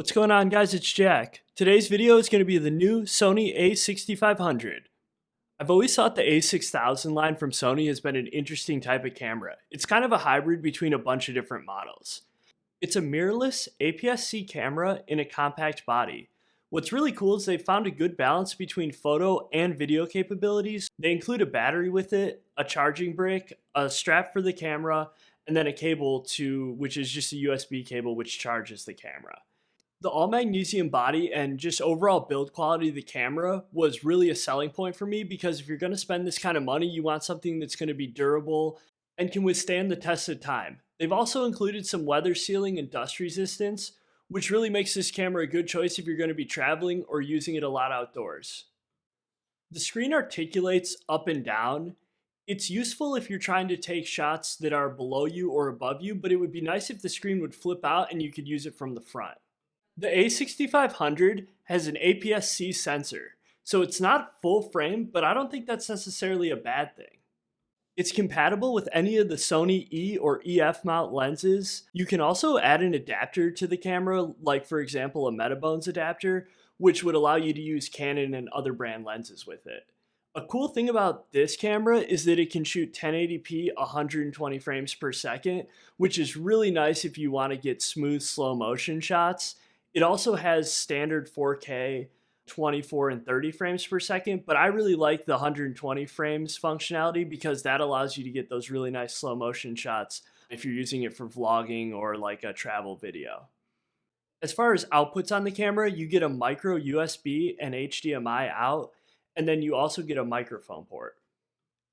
What's going on, guys? It's Jack. Today's video is going to be the new Sony A6500. I've always thought the A6000 line from Sony has been an interesting type of camera. It's kind of a hybrid between a bunch of different models. It's a mirrorless APS-C camera in a compact body. What's really cool is they found a good balance between photo and video capabilities. They include a battery with it, a charging brick, a strap for the camera, and then a cable which is just a USB cable which charges the camera. The all magnesium body and just overall build quality of the camera was really a selling point for me because if you're going to spend this kind of money, you want something that's going to be durable and can withstand the test of time. They've also included some weather sealing and dust resistance, which really makes this camera a good choice if you're going to be traveling or using it a lot outdoors. The screen articulates up and down. It's useful if you're trying to take shots that are below you or above you, but it would be nice if the screen would flip out and you could use it from the front. The A6500 has an APS-C sensor, so it's not full frame, but I don't think that's necessarily a bad thing. It's compatible with any of the Sony E or EF mount lenses. You can also add an adapter to the camera, like for example a Metabones adapter, which would allow you to use Canon and other brand lenses with it. A cool thing about this camera is that it can shoot 1080p 120 frames per second, which is really nice if you want to get smooth slow motion shots. It also has standard 4K 24 and 30 frames per second, but I really like the 120 frames functionality because that allows you to get those really nice slow motion shots if you're using it for vlogging or like a travel video. As far as outputs on the camera, you get a micro USB and HDMI out, and then you also get a microphone port.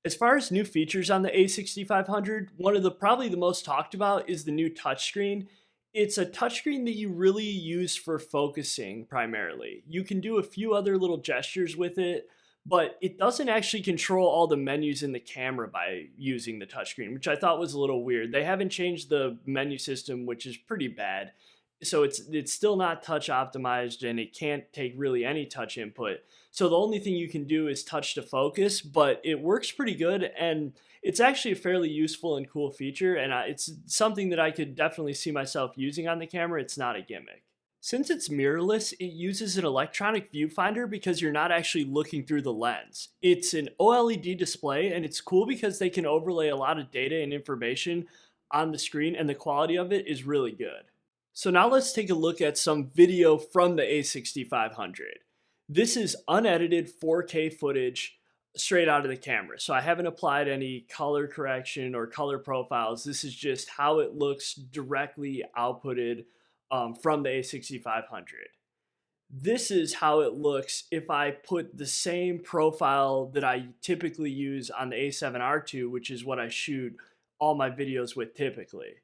As far as new features on the A6500, one of the probably the most talked about is the new touchscreen. It's a touchscreen that you really use for focusing primarily. You can do a few other little gestures with it, but it doesn't actually control all the menus in the camera by using the touchscreen, which I thought was a little weird. They haven't changed the menu system, which is pretty bad. So it's still not touch optimized and it can't take really any touch input. So the only thing you can do is touch to focus, but it works pretty good and it's actually a fairly useful and cool feature, and it's something that I could definitely see myself using on the camera. It's not a gimmick. Since it's mirrorless, it uses an electronic viewfinder because you're not actually looking through the lens. It's an OLED display, and it's cool because they can overlay a lot of data and information on the screen, and the quality of it is really good. So now let's take a look at some video from the A6500. This is unedited 4K footage straight out of the camera. So I haven't applied any color correction or color profiles. This is just how it looks directly outputted from the A6500. This is how it looks if I put the same profile that I typically use on the A7RII, which is what I shoot all my videos with typically.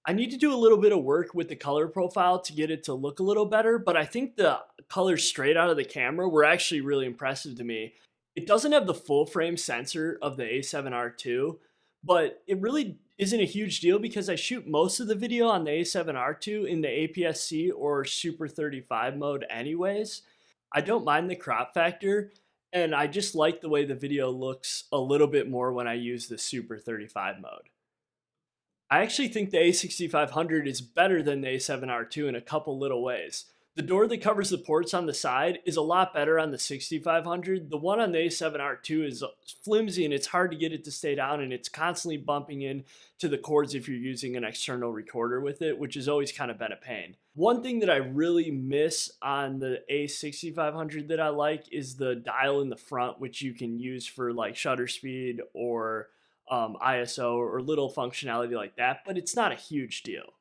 I need to do a little bit of work with the color profile to get it to look a little better, but I think the colors straight out of the camera were actually really impressive to me. It doesn't have the full frame sensor of the A7RII, but it really isn't a huge deal because I shoot most of the video on the A7RII in the APS-C or Super 35 mode anyways. I don't mind the crop factor, and I just like the way the video looks a little bit more when I use the Super 35 mode. I actually think the A6500 is better than the A7RII in a couple little ways. The door that covers the ports on the side is a lot better on the 6500. The one on the A7RII is flimsy and it's hard to get it to stay down, and it's constantly bumping into the cords if you're using an external recorder with it, which has always kind of been a pain. One thing that I really miss on the A6500 that I like is the dial in the front, which you can use for like shutter speed or ISO or little functionality like that, but it's not a huge deal.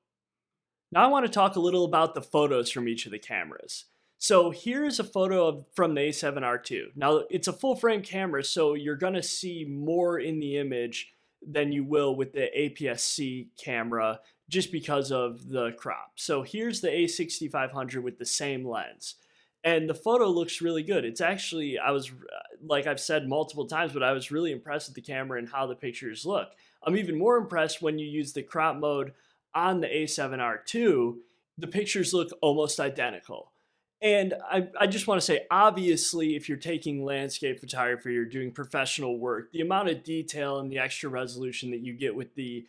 Now I want to talk a little about the photos from each of the cameras. So here's a photo from the A7RII. Now it's a full frame camera, so you're going to see more in the image than you will with the APS-C camera just because of the crop. So here's the A6500 with the same lens. And the photo looks really good. It's actually, like I've said multiple times, but I was really impressed with the camera and how the pictures look. I'm even more impressed when you use the crop mode on the A7RII. The pictures look almost identical. And I just want to say, obviously, if you're taking landscape photography, you're doing professional work, the amount of detail and the extra resolution that you get with the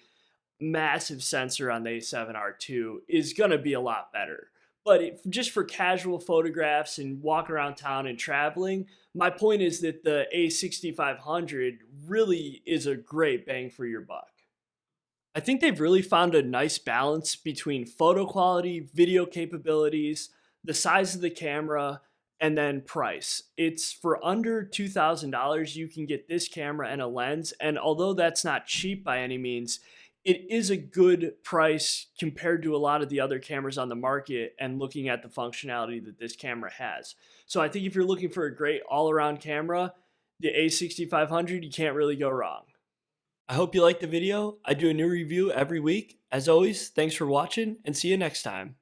massive sensor on the A7RII is going to be a lot better. But just for casual photographs and walking around town and traveling, my point is that the A6500 really is a great bang for your buck. I think they've really found a nice balance between photo quality, video capabilities, the size of the camera, and then price. It's for under $2,000, you can get this camera and a lens. And although that's not cheap by any means, it is a good price compared to a lot of the other cameras on the market and looking at the functionality that this camera has. So I think if you're looking for a great all around camera, the A6500, you can't really go wrong. I hope you liked the video. I do a new review every week. As always, thanks for watching and see you next time.